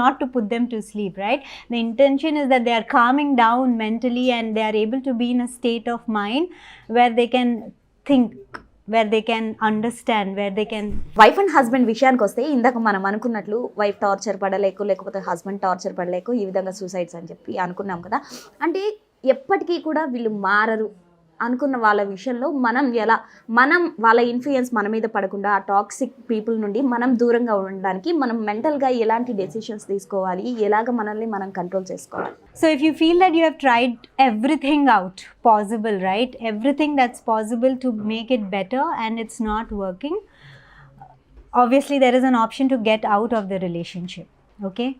not to put them to sleep, right? The intention is that they are calming down mentally and they are able to be in a state of mind where they can think, where they can understand, where they can. Wife and husband విషయానికి వస్తే ఇందాక మనం అనుకున్నట్లు wife torture పడలేకు లేకపోతే husband torture పడలేకు ఈ విధంగా suicides అని చెప్పి అనుకున్నాం కదా. అంటే ఎప్పటికీ కూడా వీళ్ళు మారరు అనుకున్న వాళ్ళ విషయంలో మనం వాళ్ళ ఇన్ఫ్లుయెన్స్ మన మీద పడకుండా ఆ టాక్సిక్ పీపుల్ నుండి మనం దూరంగా ఉండడానికి మనం మెంటల్గా ఎలాంటి డెసిషన్స్ తీసుకోవాలి, ఎలాగ మనల్ని మనం కంట్రోల్ చేసుకోవాలి? So if you feel that you have tried everything out possible, right, everything that's possible to make it better and it's not working, obviously there is an option to get out of the relationship. Okay,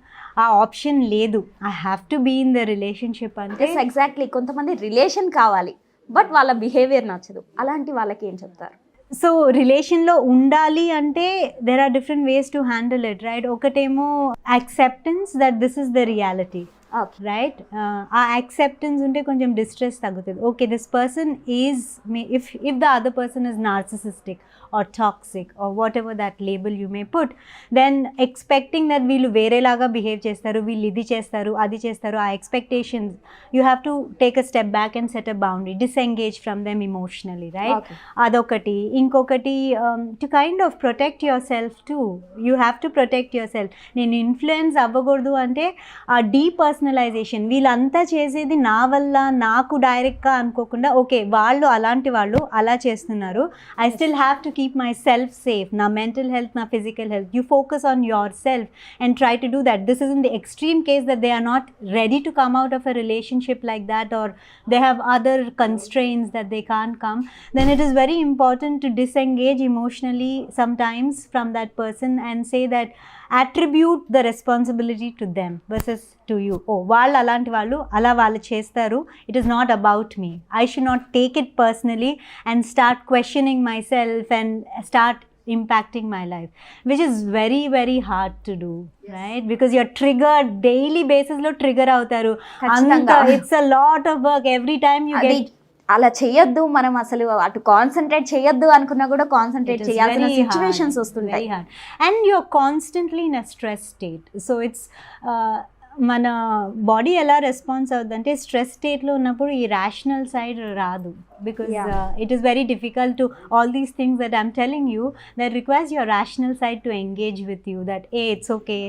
ఆ option లేదు, I have to be in the relationship అంటే. Exactly, కొంతమంది relation కావాలి but వాళ్ళ behaviour నచ్చదు, అలాంటి వాళ్ళకి ఏం చెప్తారు? సో రిలేషన్లో ఉండాలి అంటే there are different ways to handle it, right? ఒకటేమో acceptance that this is the reality, right? ఆ యాక్సెప్టెన్స్ ఉంటే కొంచెం డిస్ట్రెస్ తగ్గుతుంది. Okay, this person is if the other person is narcissistic or toxic or whatever that label you may put, then expecting that వీళ్ళు వేరేలాగా behave చేస్తారు, వీళ్ళు ఇది చేస్తారు అది చేస్తారు, ఆ expectations you have to take a step back and set a boundary, disengage from them emotionally, right? అదొకటి. ఇంకొకటి, to kind of protect your self to, you have to protect your self. నేను ఇన్ఫ్లుయెన్స్ అవ్వకూడదు అంటే ఆ డీపర్సనలైజేషన్, వీళ్ళంతా చేసేది నా వల్ల, నాకు డైరెక్ట్గా అనుకోకుండా ఓకే వాళ్ళు అలాంటి వాళ్ళు అలా చేస్తున్నారు, I still have to keep myself safe, na mental health, na physical health. You focus on yourself and try to do that. This is in the extreme case that they are not ready to come out of a relationship like that, or they have other constraints that they can't come. Then it is very important to disengage emotionally sometimes from that person and say that attribute the responsibility to them versus to you. Oh, వాళ్ళు అలాంటి వాళ్ళు అలా వాళ్ళు చేస్తారు, it is not about me. I should not take it personally and start questioning myself and start impacting my life, which is very very hard to do, right? Because you're triggered daily basis lo trigger avutaru anta, it's a lot of work every time you get. అలా చేయొద్దు, మనం అసలు అటు concentrate చేయొద్దు అనుకున్నా కూడా concentrate చేయాల్సిన situations వస్తుంటాయి. And you're constantly in a stress state. So it's మన బాడీ ఎలా రెస్పాన్స్ అవుతుందంటే స్ట్రెస్ స్టేట్లో ఉన్నప్పుడు ఈ ర్యాషనల్ సైడ్ రాదు, because it is very difficult to all these things that I'm telling you that requires your rational side to engage with you that it's okay.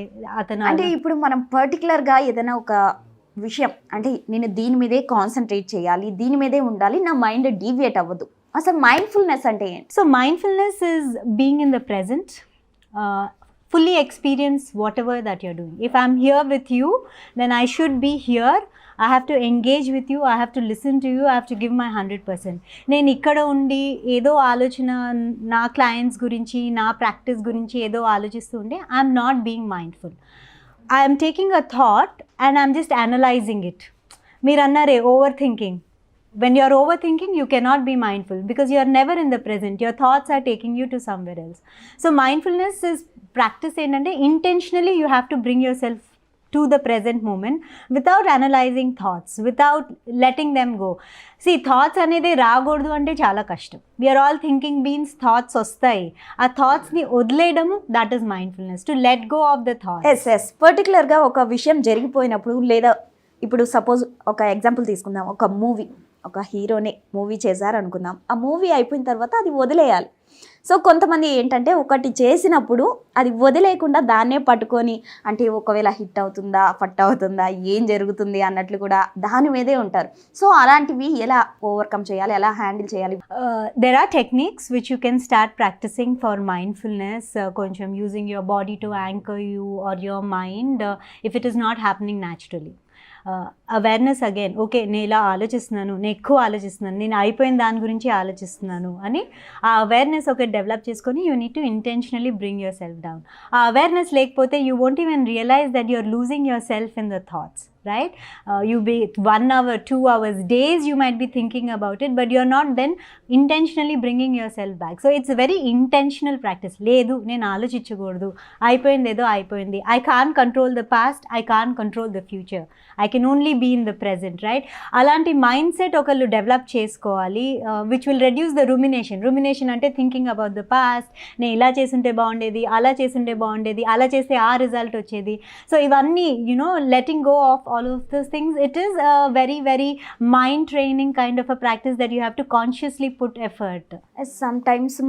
అతను అంటే ఇప్పుడు మనం పర్టికులర్గా ఏదైనా ఒక విషయం అంటే నేను దీని మీదే కాన్సన్ట్రేట్ చేయాలి, దీని మీదే ఉండాలి, నా మైండ్ డీవియేట్ అవ్వదు, అసలు మైండ్ఫుల్నెస్ అంటే ఏంటి? So mindfulness is being in the present, fully experience whatever that you're doing. If I'm here with you, then I should be here. I have to engage with you, I have to listen to you, I have to give my 100%. నేను ఇక్కడ ఉండి ఏదో ఆలోచన నా clients గురించి నా practice గురించి ఏదో ఆలోచిస్తూ ఉంటే I'm not being mindful. I am taking a thought and I'm just analyzing it. మీరు అన్నారే overthinking. When you are overthinking, you cannot be mindful because you are never in the present. Your thoughts are taking you to somewhere else. So mindfulness is practice ఏంటంటే intentionally you have to bring yourself to the present moment without analyzing thoughts, without letting them go. See, thoughts అనేది రాకూడదు అంటే చాలా కష్టం. We are all thinking beings, thoughts వస్తాయి, ఆ థాట్స్ని వదిలేయడము that is mindfulness, to let go of the thoughts. ఎస్ పర్టికులర్గా ఒక విషయం జరిగిపోయినప్పుడు, లేదా ఇప్పుడు సపోజ్ ఒక ఎగ్జాంపుల్ తీసుకుందాం, ఒక మూవీ, ఒక హీరోనే మూవీ చేశారు అనుకుందాం, ఆ మూవీ అయిపోయిన తర్వాత అది వదిలేయాలి. సో కొంతమంది ఏంటంటే ఒకటి చేసినప్పుడు అది వదిలేయకుండా దాన్నే పట్టుకొని, అంటే ఒకవేళ హిట్ అవుతుందా ఫట్ అవుతుందా ఏం జరుగుతుంది అన్నట్లు కూడా దాని మీదే ఉంటారు. సో అలాంటివి ఎలా ఓవర్కమ్ చేయాలి, ఎలా హ్యాండిల్ చేయాలి? There are techniques which you can start practicing for mindfulness, కొంచెం using your body to anchor you or your mind if it is not happening naturally. Awareness again, okay నేను ఇలా ఆలోచిస్తున్నాను, నేను ఎక్కువ ఆలోచిస్తున్నాను, నేను అయిపోయిన దాని గురించి ఆలోచిస్తున్నాను అని ఆ అవేర్నెస్ ఒకటి డెవలప్ చేసుకొని you need to intentionally bring your self down. ఆ అవేర్నెస్ లేకపోతే you won't even realise that you are losing your self in the thoughts. right? You be 1 hour, 2 hours, days you might be thinking about it, but you're not then intentionally bringing yourself back. So it's a very intentional practice. లేదు నేను ఆలోచించకూడదు, అయిపోయింది ఏదో అయిపోయింది. I can't control the past, I can't control the future, I can only be in the present, right? అలాంటి mind set ఒకళ్ళు develop చేసుకోవాలి, which will reduce the రుమినేషన్ అంటే థింకింగ్ అబౌట్ ద పాస్ట్, నేను ఇలా చేసుంటే బాగుండేది, అలా చేసుంటే బాగుండేది, అలా చేస్తే ఆ రిజల్ట్ వచ్చేది. సో ఇవన్నీ letting go of all of those things, it is a very, very mind training kind of a practice that you have to consciously put effort. Sometimes